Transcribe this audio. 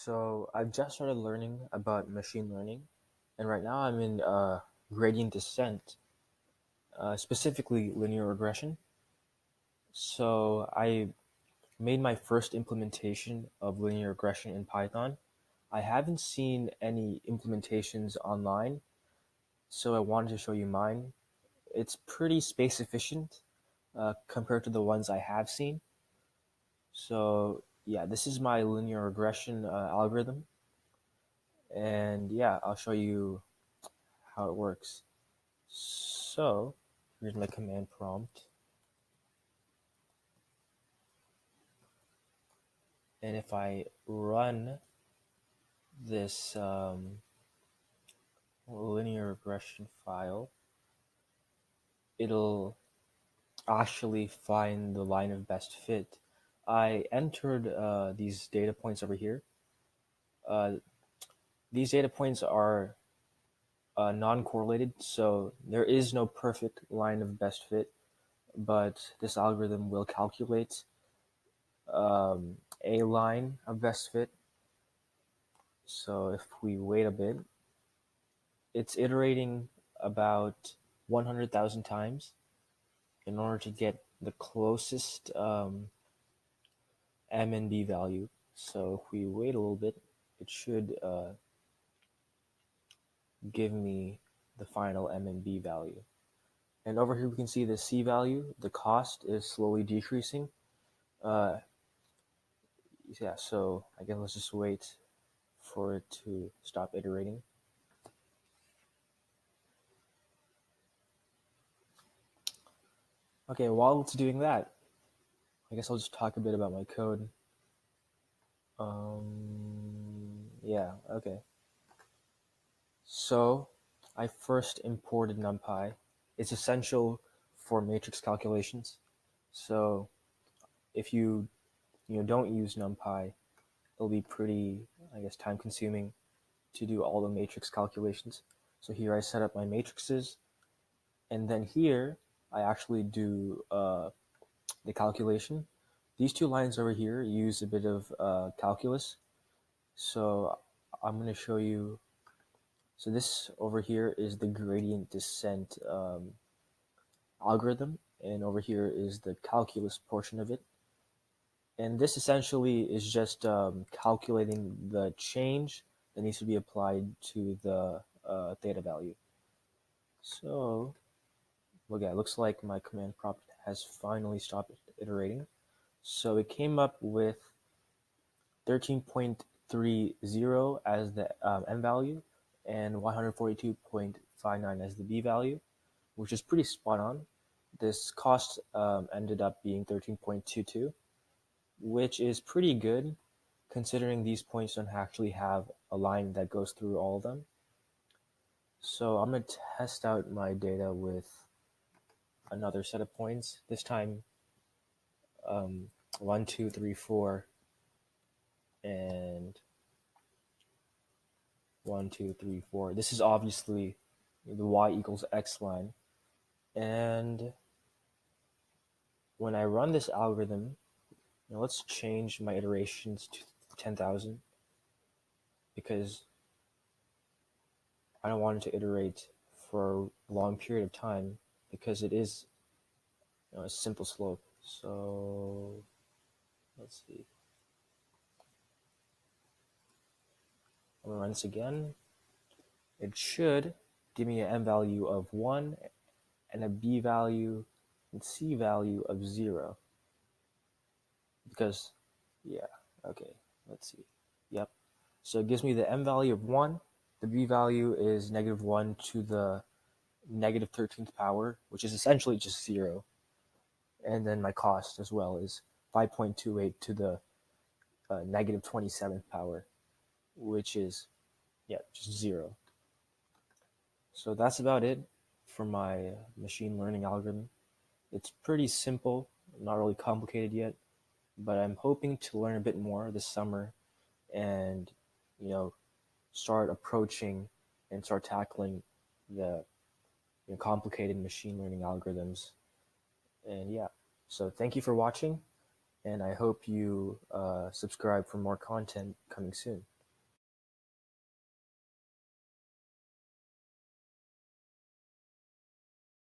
So I've just started learning about machine learning, and right now I'm in gradient descent, specifically linear regression. So I made my first implementation of linear regression in Python. I haven't seen any implementations online, so I wanted to show you mine. It's pretty space efficient compared to the ones I have seen. So yeah, this is my linear regression algorithm, and yeah, I'll show you how it works. So here's my command prompt. And if I run this linear regression file, it'll actually find the line of best fit. I entered these data points over here. Uh, these data points are non-correlated, so there is no perfect line of best fit, but this algorithm will calculate a line of best fit. So if we wait a bit, it's iterating about 100,000 times in order to get the closest M and B value. So if we wait a little bit, it should give me the final M and B value. And over here we can see the C value. The cost is slowly decreasing. Uh, yeah, so I guess let's just wait for it to stop iterating. Okay, while it's doing that, I guess I'll just talk a bit about my code. Yeah, okay. So I first imported NumPy. It's essential for matrix calculations. So if you don't use NumPy, it'll be pretty, I guess, time consuming to do all the matrix calculations. So here I set up my matrices, and then here I actually do the calculation. These two lines over here use a bit of calculus. So I'm going to show you. So this over here is the gradient descent algorithm, and over here is the calculus portion of it. And this essentially is just calculating the change that needs to be applied to the theta value. So, look, it looks like my command prompt has finally stopped iterating. So it came up with 13.30 as the M value and 142.59 as the B value, which is pretty spot on. This cost ended up being 13.22, which is pretty good considering these points don't actually have a line that goes through all of them. So I'm going to test out my data with another set of points. This time 1, 2, 3, 4, and 1, 2, 3, 4. This is obviously the y equals x line. And when I run this algorithm, let's change my iterations to 10,000 because I don't want it to iterate for a long period of time because it is a simple slope. So let's see. I'm gonna run this again. It should give me an M value of 1 and a B value and C value of 0. Because, yeah, okay, let's see. Yep. So it gives me the M value of 1. The B value is negative 1 to the negative 13th power, which is essentially just 0. And then my cost as well is 5.28 to the negative 27th power, which is, yeah, just 0. So that's about it for my machine learning algorithm. It's pretty simple, not really complicated yet, but I'm hoping to learn a bit more this summer and, start approaching and start tackling the complicated machine learning algorithms. And yeah, so thank you for watching. and I hope you subscribe for more content coming soon.